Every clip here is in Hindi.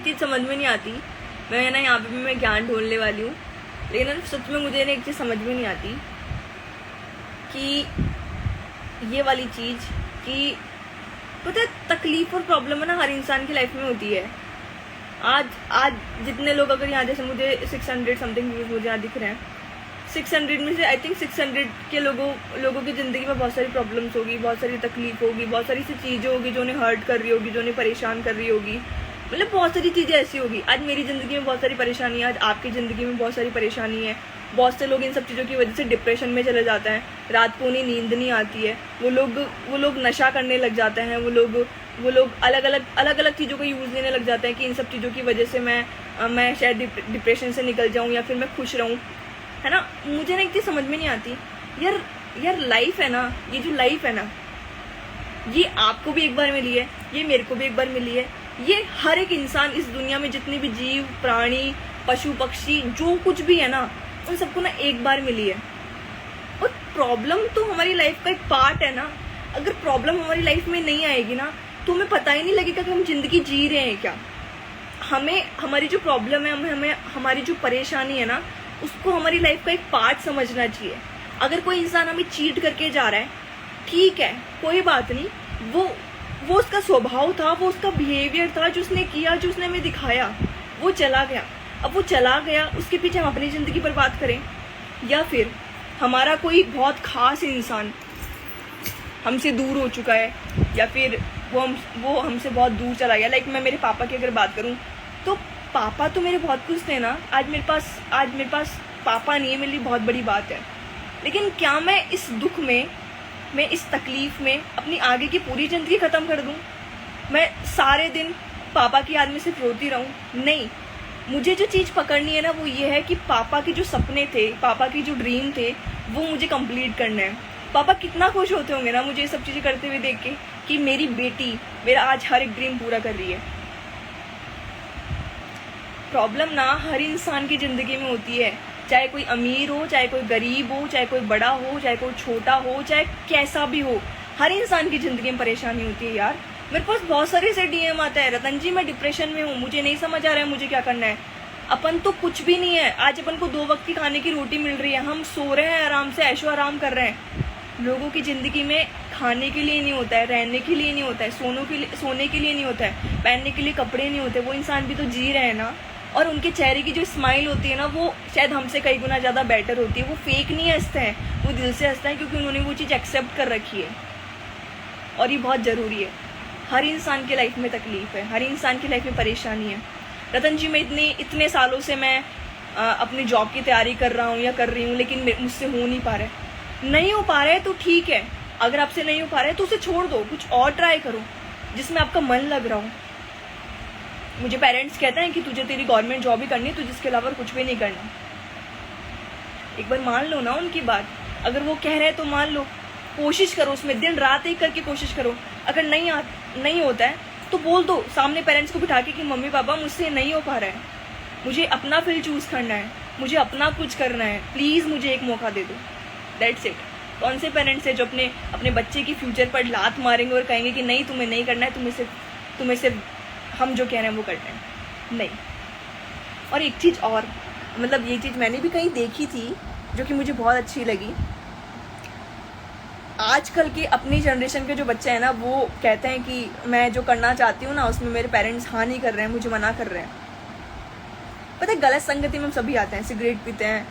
चीज़ समझ में नहीं आती, मैं ना यहाँ पे भी मैं ज्ञान ढूंढने वाली हूँ, लेकिन ना सच में मुझे ना एक चीज़ समझ में नहीं आती कि ये वाली चीज़ कि पता है तकलीफ और प्रॉब्लम है ना हर इंसान की लाइफ में होती है। आज जितने लोग, अगर यहाँ जैसे मुझे 600 समथिंग व्यूज मुझे यहाँ दिख रहे हैं, 600 में से आई थिंक 600 के लोगों की ज़िंदगी में बहुत सारी प्रॉब्लम्स होगी, बहुत सारी तकलीफ होगी, बहुत सारी सी चीज़ें होगी जो उन्हें हर्ट कर रही होगी, जो उन्हें परेशान कर रही होगी, मतलब बहुत सारी चीज़ें ऐसी होगी। आज मेरी ज़िंदगी में बहुत सारी परेशानी है, आज आपकी ज़िंदगी में बहुत सारी परेशानी है। बहुत से लोग इन सब चीज़ों की वजह से डिप्रेशन में चले जाते हैं, रात को उन्हें नींद नहीं आती है, वो लोग नशा करने लग जाते हैं, वो लोग अलग अलग चीज़ों का यूज़ लेने लग जाते हैं कि इन सब चीज़ों की वजह से मैं शायद डिप्रेशन से निकल जाऊँ या फिर मैं खुश रहूँ, है ना। मुझे ना एक चीज़ समझ में नहीं आती यार लाइफ है ना, ये जो लाइफ है ना, ये आपको भी एक बार मिली है, ये मेरे को भी एक बार मिली है, ये हर एक इंसान इस दुनिया में जितने भी जीव प्राणी पशु पक्षी जो कुछ भी है ना, उन सबको ना एक बार मिली है। और प्रॉब्लम तो हमारी लाइफ का एक पार्ट है ना। अगर प्रॉब्लम हमारी लाइफ में नहीं आएगी ना तो हमें पता ही नहीं लगेगा कि हम जिंदगी जी रहे हैं क्या। हमें हमारी जो प्रॉब्लम है, हमें हमारी जो परेशानी है ना, उसको हमारी लाइफ का एक पार्ट समझना चाहिए। अगर कोई इंसान हमें चीट करके जा रहा है, ठीक है, कोई बात नहीं, वो उसका स्वभाव था, वो उसका बिहेवियर था, जो उसने किया, जो उसने हमें दिखाया, वो चला गया। अब वो चला गया, उसके पीछे हम अपनी ज़िंदगी बर्बाद करें, या फिर हमारा कोई बहुत ख़ास इंसान हमसे दूर हो चुका है, या फिर वो हमसे बहुत दूर चला गया। लाइक मैं मेरे पापा की अगर बात करूं तो पापा तो मेरे बहुत खुश थे ना। आज मेरे पास पापा नहीं है, मेरे लिए बहुत बड़ी बात है। लेकिन क्या मैं इस दुख में, मैं इस तकलीफ़ में अपनी आगे की पूरी ज़िंदगी ख़त्म कर दूं? मैं सारे दिन पापा की याद में सिर्फ रोती रहूं? नहीं, मुझे जो चीज़ पकड़नी है ना वो ये है कि पापा के जो सपने थे, पापा की जो ड्रीम थे, वो मुझे कंप्लीट करना है। पापा कितना खुश होते होंगे ना मुझे ये सब चीज़ें करते हुए देख के कि मेरी बेटी मेरा आज हर एक ड्रीम पूरा कर रही है। प्रॉब्लम ना हर इंसान की ज़िंदगी में होती है, चाहे कोई अमीर हो, चाहे कोई गरीब हो, चाहे कोई बड़ा हो, चाहे कोई छोटा हो, चाहे कैसा भी हो, हर इंसान की ज़िंदगी में परेशानी होती है यार। मेरे पास बहुत सारे से डीएम आता है, रतन जी मैं डिप्रेशन में हूँ, मुझे नहीं समझ आ रहा है मुझे क्या करना है। अपन तो कुछ भी नहीं है, आज अपन को 2 वक्त की खाने की रोटी मिल रही है, हम सो रहे हैं आराम से, ऐशो आराम कर रहे हैं। लोगों की ज़िंदगी में खाने के लिए नहीं होता है, रहने के लिए नहीं होता है, सोने के लिए नहीं होता है, पहनने के लिए कपड़े नहीं होते। वो इंसान भी तो जी रहे हैं ना, और उनके चेहरे की जो स्माइल होती है ना वो शायद हमसे कई गुना ज़्यादा बेटर होती है। वो फेक नहीं हंसते हैं, वो दिल से हंसते हैं, क्योंकि उन्होंने वो चीज़ एक्सेप्ट कर रखी है। और ये बहुत ज़रूरी है। हर इंसान की लाइफ में तकलीफ़ है, हर इंसान की लाइफ में परेशानी है। रतन जी मैं इतने सालों से मैं अपनी जॉब की तैयारी कर रहा हूँ या कर रही हूँ, लेकिन मुझसे हो नहीं पा रहा है। नहीं हो पा रहा है तो ठीक है, अगर आपसे नहीं हो पा रहा है तो उसे छोड़ दो, कुछ और ट्राई करो जिसमें आपका मन लग रहा हो। मुझे पेरेंट्स कहते हैं कि तुझे तेरी गवर्नमेंट जॉब ही करनी है, तुझे इसके अलावा कुछ भी नहीं करना। एक बार मान लो ना उनकी बात, अगर वो कह रहे हैं तो मान लो, कोशिश करो, उसमें दिन रात एक करके कोशिश करो। अगर नहीं होता है तो बोल दो सामने पेरेंट्स को बिठा के कि मम्मी पापा मुझसे नहीं हो पा रहा है, मुझे अपना फील्ड चूज़ करना है, मुझे अपना कुछ करना है, प्लीज़ मुझे एक मौका दे दो। That's it. कौन से पेरेंट्स हैं जो अपने बच्चे की फ्यूचर पर लात मारेंगे और कहेंगे कि नहीं तुम्हें नहीं करना है, तुम्हें सिर्फ हम जो कह रहे हैं वो करना है? नहीं। और एक चीज़ और, मतलब ये चीज़ मैंने भी कहीं देखी थी जो कि मुझे बहुत अच्छी लगी। आजकल के अपनी जनरेशन के जो बच्चे हैं ना, वो कहते हैं कि मैं जो करना चाहती हूँ ना उसमें मेरे पेरेंट्स हाँ नहीं कर रहे हैं, मुझे मना कर रहे हैं। पता है गलत संगति में हम सभी आते हैं, सिगरेट पीते हैं,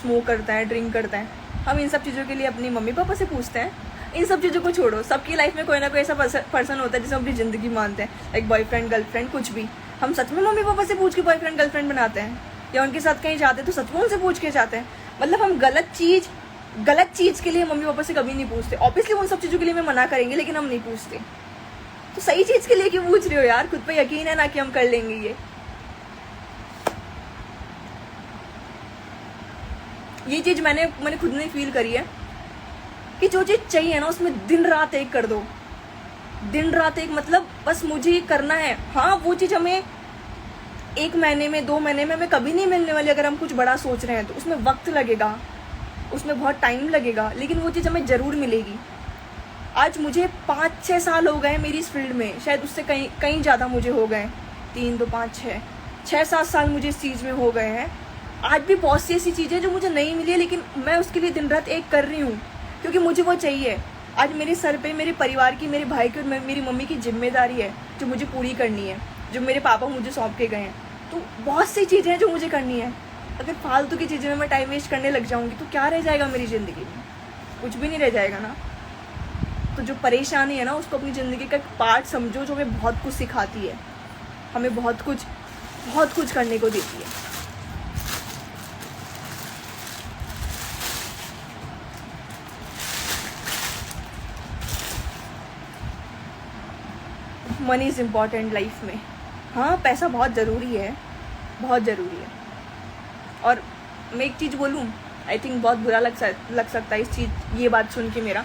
स्मोक करते हैं, ड्रिंक करते हैं। हम इन सब चीज़ों के लिए अपनी मम्मी पापा से पूछते हैं। इन सब चीज़ों को छोड़ो, सबकी लाइफ में कोई ना कोई ऐसा पर्सन होता है जिसे हम अपनी ज़िंदगी मानते हैं, लाइक बॉयफ्रेंड गर्लफ्रेंड कुछ भी। हम सच में मम्मी पापा से पूछ के बॉयफ्रेंड गर्लफ्रेंड बनाते हैं, या उनके साथ कहीं जाते हैं तो सच में उनसे पूछ के जाते हैं। मतलब हम गलत चीज़ के लिए मम्मी पापा से कभी नहीं पूछते। ऑब्वियसली उन सब चीज़ों के लिए मैं मना करेंगे, लेकिन हम नहीं पूछते। तो सही चीज़ के लिए क्यों पूछ रहे हो यार? खुद पे यकीन है ना कि हम कर लेंगे ये चीज़ मैंने खुद ने फील करी है कि जो चीज़ चाहिए ना उसमें दिन रात एक कर दो। दिन रात एक मतलब बस मुझे ये करना है। हाँ, वो चीज़ हमें 1 महीने में 2 महीने में हमें कभी नहीं मिलने वाली। अगर हम कुछ बड़ा सोच रहे हैं तो उसमें वक्त लगेगा, उसमें बहुत टाइम लगेगा, लेकिन वो चीज़ हमें ज़रूर मिलेगी। आज मुझे 5-6 साल हो गए मेरी इस फील्ड में, शायद उससे कहीं ज़्यादा मुझे हो गए। 3 2 5 6 7 साल मुझे इस चीज़ में हो गए हैं। आज भी बहुत सी ऐसी चीज़ें जो मुझे नहीं मिली है, लेकिन मैं उसके लिए दिन रात एक कर रही हूँ, क्योंकि मुझे वो चाहिए। आज मेरे सर पे मेरे परिवार की, मेरे भाई की और मेरी मम्मी की जिम्मेदारी है जो मुझे पूरी करनी है, जो मेरे पापा मुझे सौंप के गए हैं। तो बहुत सी चीज़ें हैं जो मुझे करनी है। अगर फालतू की चीज़ें में मैं टाइम वेस्ट करने लग जाऊँगी तो क्या रह जाएगा मेरी ज़िंदगी में? कुछ भी नहीं रह जाएगा ना। तो जो परेशानी है ना, उसको अपनी ज़िंदगी का एक पार्ट समझो, जो हमें बहुत कुछ सिखाती है, हमें बहुत कुछ करने को देती है। मनी इज़ इम्पॉर्टेंट लाइफ में। हाँ, पैसा बहुत ज़रूरी है, बहुत ज़रूरी है। और मैं एक चीज़ बोलूँ, आई थिंक बहुत बुरा लग सकता है ये बात सुन के मेरा,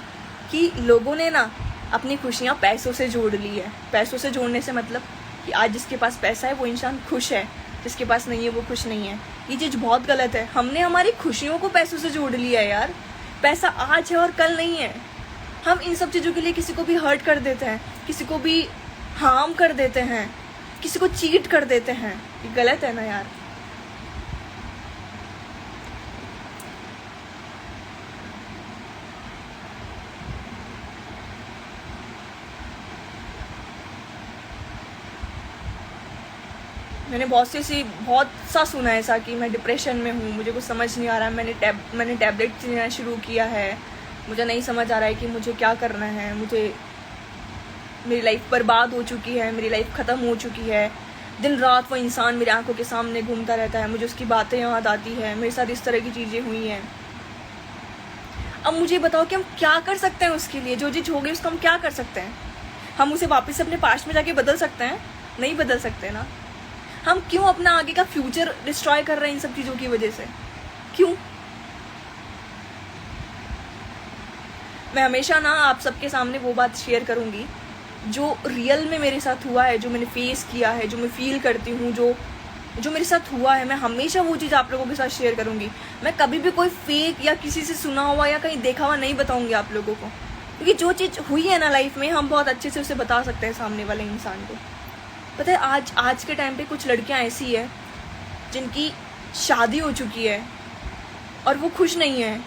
कि लोगों ने ना अपनी खुशियाँ पैसों से जोड़ ली है। पैसों से जोड़ने से मतलब कि आज जिसके पास पैसा है वो इंसान खुश है, जिसके पास नहीं है वो खुश नहीं है। ये चीज़ बहुत गलत है। हमने हमारी खुशियों को पैसों से जोड़ लिया है यार। पैसा आज है और कल नहीं है। हम इन सब चीज़ों के लिए किसी को भी हर्ट कर देते हैं, किसी को भी हार्म कर देते हैं, किसी को चीट कर देते हैं। ये गलत है ना यार। मैंने बहुत सा सुना है ऐसा कि मैं डिप्रेशन में हूँ, मुझे कुछ समझ नहीं आ रहा है, मैंने टैबलेट लेना शुरू किया है, मुझे नहीं समझ आ रहा है कि मुझे क्या करना है, मेरी लाइफ बर्बाद हो चुकी है, मेरी लाइफ ख़त्म हो चुकी है। दिन रात वो इंसान मेरी आंखों के सामने घूमता रहता है, मुझे उसकी बातें याद आती है, मेरे साथ इस तरह की चीज़ें हुई हैं। अब मुझे बताओ कि हम क्या कर सकते हैं उसके लिए? जो चीज़ हो गई उसको हम क्या कर सकते हैं? हम उसे वापस अपने पास्ट में जाके बदल सकते हैं? नहीं बदल सकते ना। हम क्यों अपना आगे का फ्यूचर डिस्ट्रॉय कर रहे हैं इन सब चीज़ों की वजह से? क्यों? मैं हमेशा ना आप सबके सामने वो बात शेयर करूँगी जो रियल में मेरे साथ हुआ है, जो मैंने फेस किया है, जो मैं फील करती हूँ, जो मेरे साथ हुआ है। मैं हमेशा वो चीज़ आप लोगों के साथ शेयर करूँगी। मैं कभी भी कोई फेक या किसी से सुना हुआ या कहीं देखा हुआ नहीं बताऊँगी आप लोगों को, क्योंकि जो चीज़ हुई है ना लाइफ में, हम बहुत अच्छे से उसे बता सकते हैं सामने वाले इंसान को। पता है, आज के टाइम पे कुछ लड़कियां ऐसी है जिनकी शादी हो चुकी है और वो खुश नहीं है,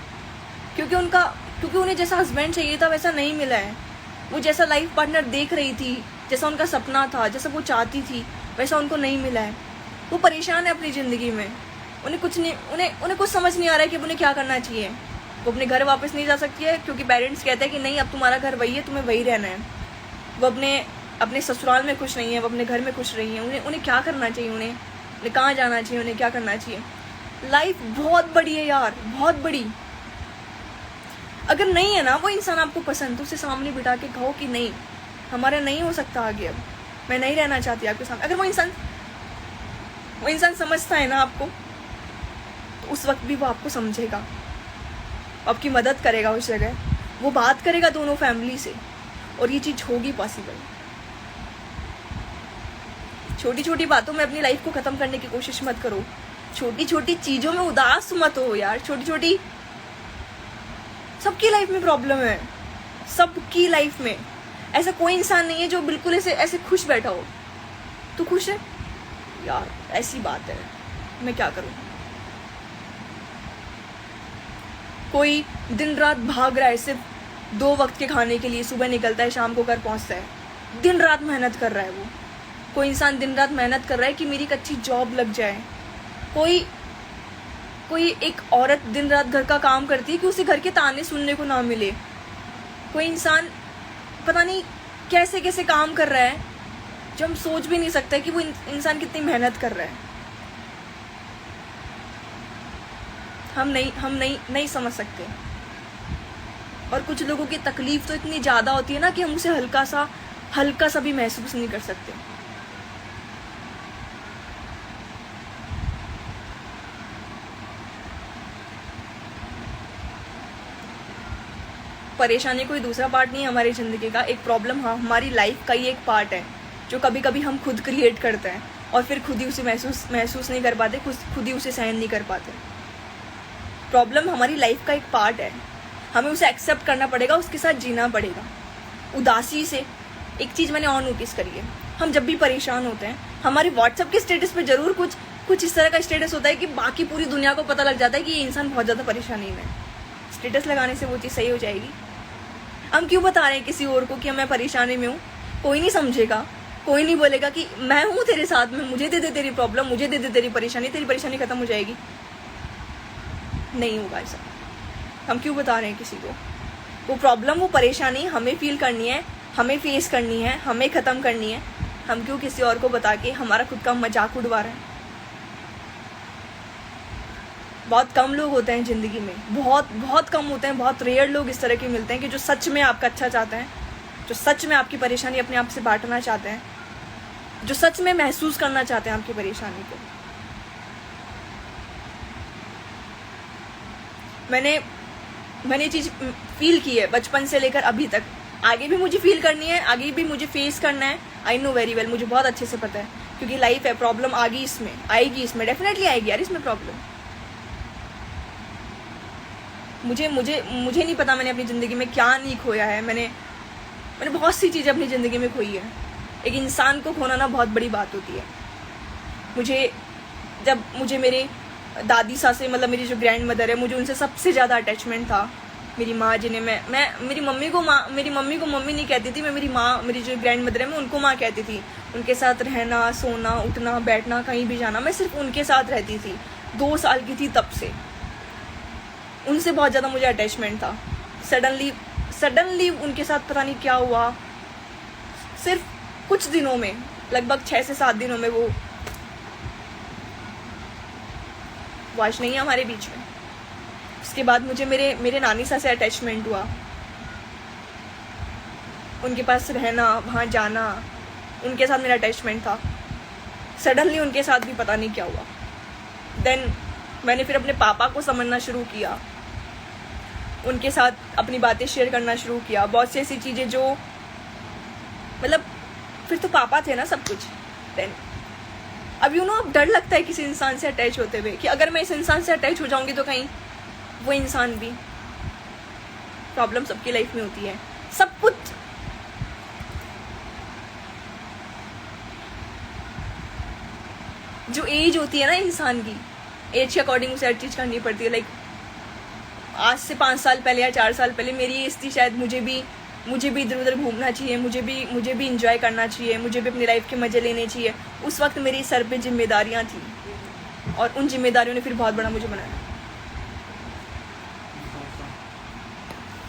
क्योंकि उन्हें जैसा हस्बैंड चाहिए था वैसा नहीं मिला है। वो जैसा लाइफ पार्टनर देख रही थी, जैसा उनका सपना था, जैसा वो चाहती थी, वैसा उनको नहीं मिला है। वो परेशान है अपनी ज़िंदगी में। उन्हें कुछ समझ नहीं आ रहा है कि उन्हें क्या करना चाहिए। वो अपने घर वापस नहीं जा सकती है क्योंकि पेरेंट्स कहते हैं कि नहीं, अब तुम्हारा घर वही है, तुम्हें वही रहना है। वो अपने ससुराल में खुश नहीं है, वो अपने घर में खुश रही है। उन्हें क्या करना चाहिए? उन्हें कहाँ जाना चाहिए? उन्हें क्या करना चाहिए? लाइफ बहुत बड़ी है यार, बहुत बड़ी। अगर नहीं है ना वो इंसान आपको पसंद, तो उसे सामने बिठा के कहो कि नहीं, हमारा नहीं हो सकता आगे, अब मैं नहीं रहना चाहती आपके सामने। अगर वो इंसान समझता है ना आपको, तो उस वक्त भी वो आपको समझेगा, आपकी मदद करेगा उस जगह, वो बात करेगा दोनों फैमिली से, और ये चीज़ होगी पॉसिबल। छोटी छोटी बातों में अपनी लाइफ को ख़त्म करने की कोशिश मत करो। छोटी छोटी चीज़ों में उदास मत हो यार। छोटी सबकी लाइफ में प्रॉब्लम है, सबकी लाइफ में। ऐसा कोई इंसान नहीं है जो बिल्कुल ऐसे खुश बैठा हो। तू खुश है यार? ऐसी बात है, मैं क्या करूँ। कोई दिन रात भाग रहा है सिर्फ 2 वक्त के खाने के लिए, सुबह निकलता है, शाम को घर पहुँचता है, दिन रात मेहनत कर रहा है वो। कोई इंसान दिन रात मेहनत कर रहा है कि मेरी एक अच्छी जॉब लग जाए। कोई एक औरत दिन रात घर का काम करती है कि उसे घर के ताने सुनने को ना मिले। कोई इंसान पता नहीं कैसे कैसे काम कर रहा है जो हम सोच भी नहीं सकते कि वो इंसान कितनी मेहनत कर रहा है। हम नहीं समझ सकते। और कुछ लोगों की तकलीफ तो इतनी ज़्यादा होती है ना कि हम उसे हल्का सा भी महसूस नहीं कर सकते। परेशानी कोई दूसरा पार्ट नहीं है हमारी ज़िंदगी का। एक प्रॉब्लम हमारी लाइफ का ही एक पार्ट है जो कभी कभी हम खुद क्रिएट करते हैं और फिर खुद ही उसे महसूस नहीं कर पाते, खुद ही उसे सहन नहीं कर पाते। प्रॉब्लम हमारी लाइफ का एक पार्ट है, हमें उसे एक्सेप्ट करना पड़ेगा, उसके साथ जीना पड़ेगा उदासी से। एक चीज़ मैंने और नोटिस करी है, हम जब भी परेशान होते हैं हमारे व्हाट्सएप के स्टेटस पे जरूर कुछ इस तरह का स्टेटस होता है कि बाकी पूरी दुनिया को पता लग जाता है कि ये इंसान बहुत ज़्यादा परेशानी में है। स्टेटस लगाने से वो चीज़ सही हो जाएगी? हम क्यों बता रहे हैं किसी और को कि मैं परेशानी में हूँ? कोई नहीं समझेगा, कोई नहीं बोलेगा कि मैं हूँ तेरे साथ में, मुझे दे दे तेरी प्रॉब्लम, मुझे दे दे तेरी परेशानी खत्म हो जाएगी। नहीं होगा ऐसा। हम क्यों बता रहे हैं किसी को? वो प्रॉब्लम, वो परेशानी हमें फील करनी है, हमें फेस करनी है, हमें ख़त्म करनी है। हम क्यों किसी और को बता के हमारा खुद का मजाक उड़वा रहे हैं? बहुत कम लोग होते हैं ज़िंदगी में, बहुत कम होते हैं, बहुत रेयर लोग इस तरह के मिलते हैं कि जो सच में आपका अच्छा चाहते हैं, जो सच में आपकी परेशानी अपने आप से बांटना चाहते हैं, जो सच में महसूस करना चाहते हैं आपकी परेशानी को। मैंने ये चीज़ फील की है बचपन से लेकर अभी तक। आगे भी मुझे फील करनी है, आगे भी मुझे फेस करना है। आई नो वेरी वेल, मुझे बहुत अच्छे से पता है, क्योंकि लाइफ है। प्रॉब्लम आएगी इसमें डेफिनेटली आएगी यार, इसमें प्रॉब्लम। मुझे नहीं पता मैंने अपनी ज़िंदगी में क्या नहीं खोया है। मैंने बहुत सी चीज़ें अपनी ज़िंदगी में खोई है। एक इंसान को खोना ना बहुत बड़ी बात होती है। जब मुझे मेरे दादी सासे, मतलब मेरी जो ग्रैंड मदर है, मुझे उनसे सबसे ज़्यादा अटैचमेंट था। मेरी माँ, जिन्हें मैं मेरी मम्मी को मम्मी नहीं कहती थी। मैं मेरी जो ग्रैंड मदर है, मैं उनको माँ कहती थी। उनके साथ रहना, सोना, उठना, बैठना, कहीं भी जाना, मैं सिर्फ उनके साथ रहती थी। 2 साल की थी तब से उनसे बहुत ज़्यादा मुझे अटैचमेंट था। सडनली उनके साथ पता नहीं क्या हुआ, सिर्फ कुछ दिनों में, लगभग 6 से 7 दिनों में वो आज नहीं है हमारे बीच में। उसके बाद मुझे मेरे नानी सा से अटैचमेंट हुआ। उनके पास रहना, वहाँ जाना, उनके साथ मेरा अटैचमेंट था। सडनली उनके साथ भी पता नहीं क्या हुआ। देन मैंने फिर अपने पापा को समझना शुरू किया, उनके साथ अपनी बातें शेयर करना शुरू किया। बहुत सी ऐसी चीज़ें जो, मतलब फिर तो पापा थे ना सब कुछ। देन अब अब डर लगता है किसी इंसान से अटैच होते हुए कि अगर मैं इस इंसान से अटैच हो जाऊंगी तो कहीं वो इंसान भी। प्रॉब्लम सबकी लाइफ में होती है, सब कुछ। जो एज होती है ना इंसान की, एज के अकॉर्डिंग उसे हर चीज़ करनी पड़ती है। लाइक आज से 5 साल पहले या 4 साल पहले मेरी एज थी, शायद मुझे भी इधर उधर घूमना चाहिए, मुझे भी इंजॉय करना चाहिए, मुझे भी अपनी लाइफ के मज़े लेने चाहिए। उस वक्त मेरे सर पे जिम्मेदारियां थी और उन जिम्मेदारियों ने फिर बहुत बड़ा मुझे बनाया।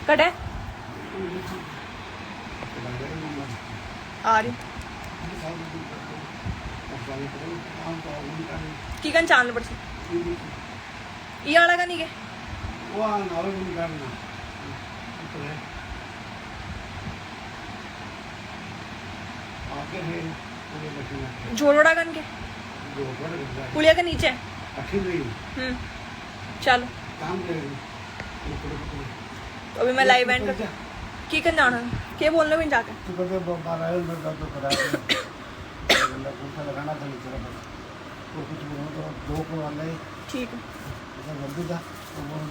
कट है आ रही की कन चाल पड़ ये आड़ा का नहीं के झोड़ोड़ा कन के पुलिया के नीचे। चलो तो अभी मैं लाइव एंड कर की कन जाना क्या बोलना भी जाके ठीक है।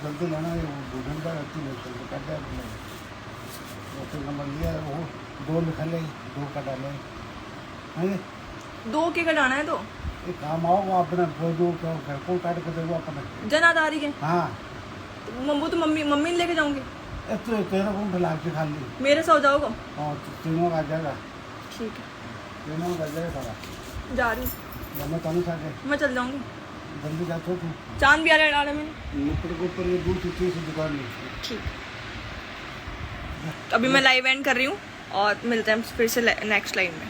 जल्दी लेना नंबर लिया वो 2 लिखा ले, 2 का डाले। 2 के कटाना है तो काम आओ अपने को काट के देगा अपने जनादारी के। हाँ मम्मू तो मम्मी ने लेके जाऊंगी। तो तेरा कौन ढला के खा ली मेरे सो जाओगा। हाँ तीनों का आ जाएगा। ठीक है, तीनों का आ जाएगा सारा। जा रही हूँ मैं कम खा के मैं चल जाऊंगी। जल्दी जाते हो तुम। चांद भी आ रहा है मैंने ऊपर ये दूध से दुकान में। ठीक। अभी मैं लाइव एंड कर रही हूँ और मिलते हैं फिर से नेक्स्ट लाइव में।